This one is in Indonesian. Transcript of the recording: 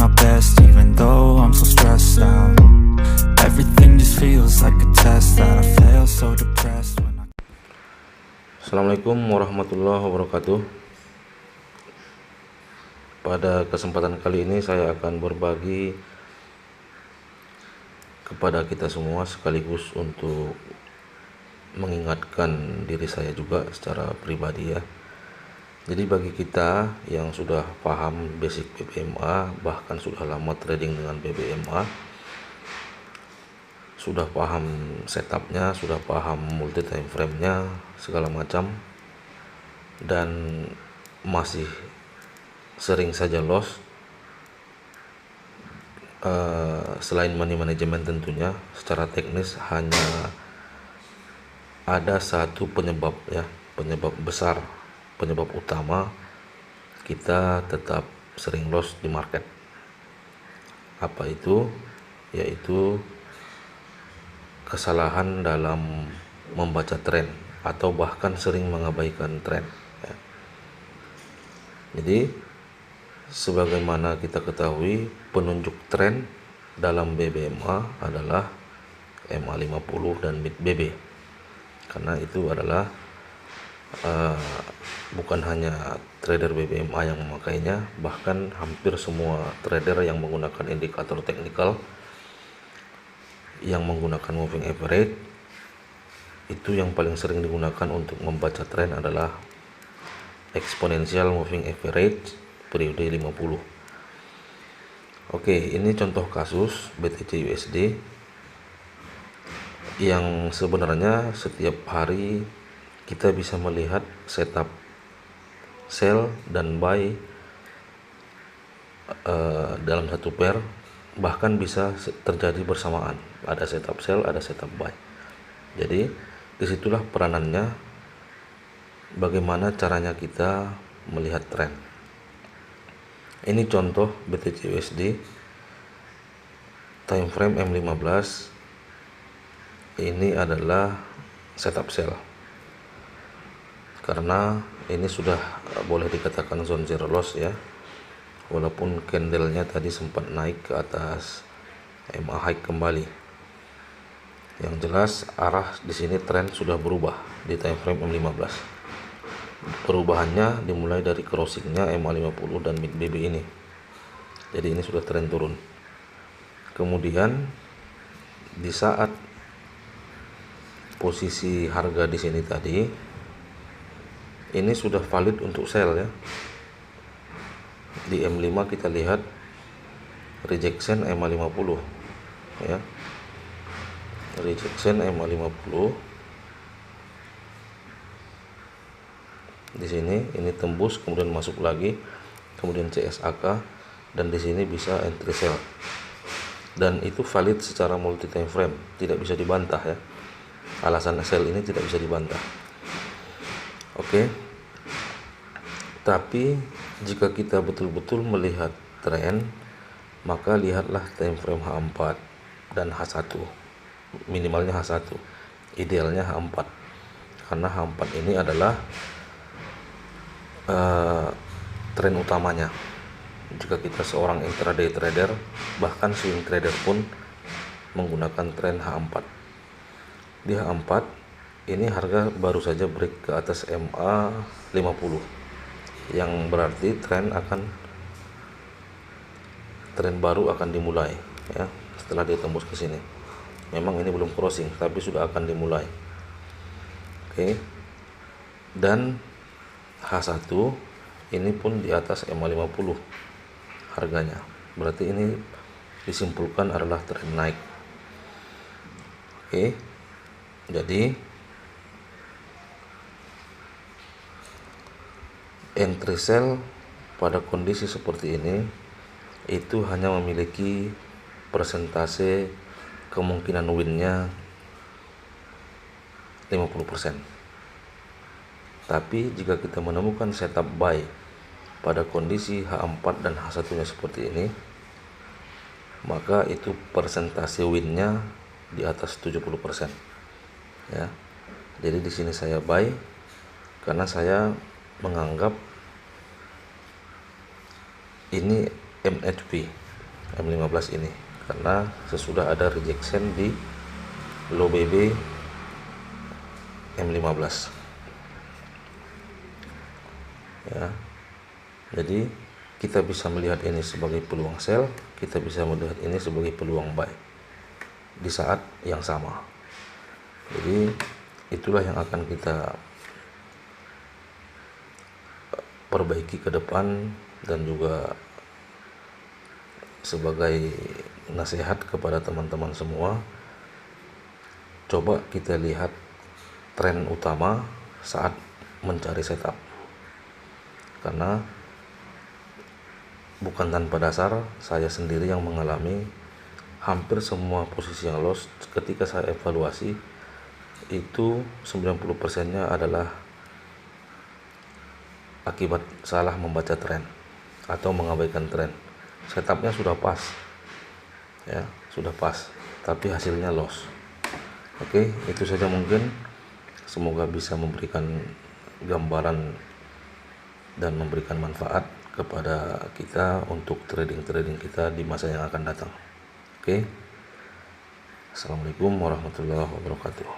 my best even though I'm so stressed out. Everything just feels like a test that I fail, so depressed when I... Assalamualaikum warahmatullahi wabarakatuh. Pada kesempatan kali ini saya akan berbagi kepada kita semua sekaligus untuk mengingatkan diri saya juga secara pribadi ya. Jadi bagi kita yang sudah paham basic BBMA, bahkan sudah lama trading dengan BBMA, sudah paham setupnya, sudah paham multi time frame-nya, segala macam, dan masih sering saja loss, selain money management tentunya, secara teknis hanya ada satu penyebab ya, penyebab besar, penyebab utama kita tetap sering loss di market. Apa itu? Yaitu kesalahan dalam membaca tren atau bahkan sering mengabaikan tren ya. Jadi sebagaimana kita ketahui, penunjuk tren dalam BBMA adalah MA50 dan mid BB, karena itu adalah bukan hanya trader BBMA yang memakainya, bahkan hampir semua trader yang menggunakan indikator teknikal, yang menggunakan moving average, itu yang paling sering digunakan untuk membaca tren adalah exponential moving average periode 50. Oke, ini contoh kasus BTC USD yang sebenarnya setiap hari kita bisa melihat setup sell dan buy dalam satu pair, bahkan bisa terjadi bersamaan, ada setup sell, ada setup buy. Jadi disitulah peranannya, bagaimana caranya kita melihat tren. Ini contoh BTC USD time frame M15. Ini adalah setup sell, karena ini sudah boleh dikatakan zone zero loss ya, walaupun candlenya tadi sempat naik ke atas MA high kembali. Yang jelas arah di sini tren sudah berubah di time frame M15. Perubahannya dimulai dari crossingnya MA50 dan mid BB ini. Jadi ini sudah tren turun. Kemudian di saat posisi harga di sini tadi, ini sudah valid untuk sell ya. Di M5 kita lihat rejection MA50 ya. Rejection MA50 di sini, ini tembus kemudian masuk lagi, kemudian CSAK, dan di sini bisa entry sell, dan itu valid secara multi time frame, tidak bisa dibantah ya. Alasan sell ini tidak bisa dibantah. Oke. Tapi jika kita betul-betul melihat tren, maka lihatlah time frame H4 dan H1, minimalnya H1, idealnya H4, karena H4 ini adalah tren utamanya. Jika kita seorang intraday trader, bahkan swing trader pun menggunakan tren H4. Di H4 ini harga baru saja break ke atas MA50, yang berarti tren baru akan dimulai ya setelah dia tembus ke sini. Memang ini belum crossing, tapi sudah akan dimulai. Oke. Dan H1 ini pun di atas MA50 harganya. Berarti ini disimpulkan adalah tren naik. Oke. Jadi entry sell pada kondisi seperti ini itu hanya memiliki persentase kemungkinan win-nya 50%. Tapi jika kita menemukan setup buy pada kondisi H4 dan H1-nya seperti ini, maka itu persentase win-nya di atas 70% ya. Jadi di sini saya buy karena saya menganggap ini MHP M15 ini, karena sesudah ada rejection di low BB M15 ya. Jadi kita bisa melihat ini sebagai peluang sell, kita bisa melihat ini sebagai peluang buy di saat yang sama. Jadi itulah yang akan kita perbaiki ke depan, dan juga sebagai nasihat kepada teman-teman semua, coba kita lihat tren utama saat mencari setup, karena bukan tanpa dasar saya sendiri yang mengalami hampir semua posisi yang loss. Ketika saya evaluasi itu 90%-nya adalah akibat salah membaca tren atau mengabaikan tren. Setupnya sudah pas ya, sudah pas, tapi hasilnya loss. Oke, itu saja mungkin. Semoga bisa memberikan gambaran dan memberikan manfaat kepada kita untuk trading kita di masa yang akan datang. Oke, assalamualaikum warahmatullahi wabarakatuh.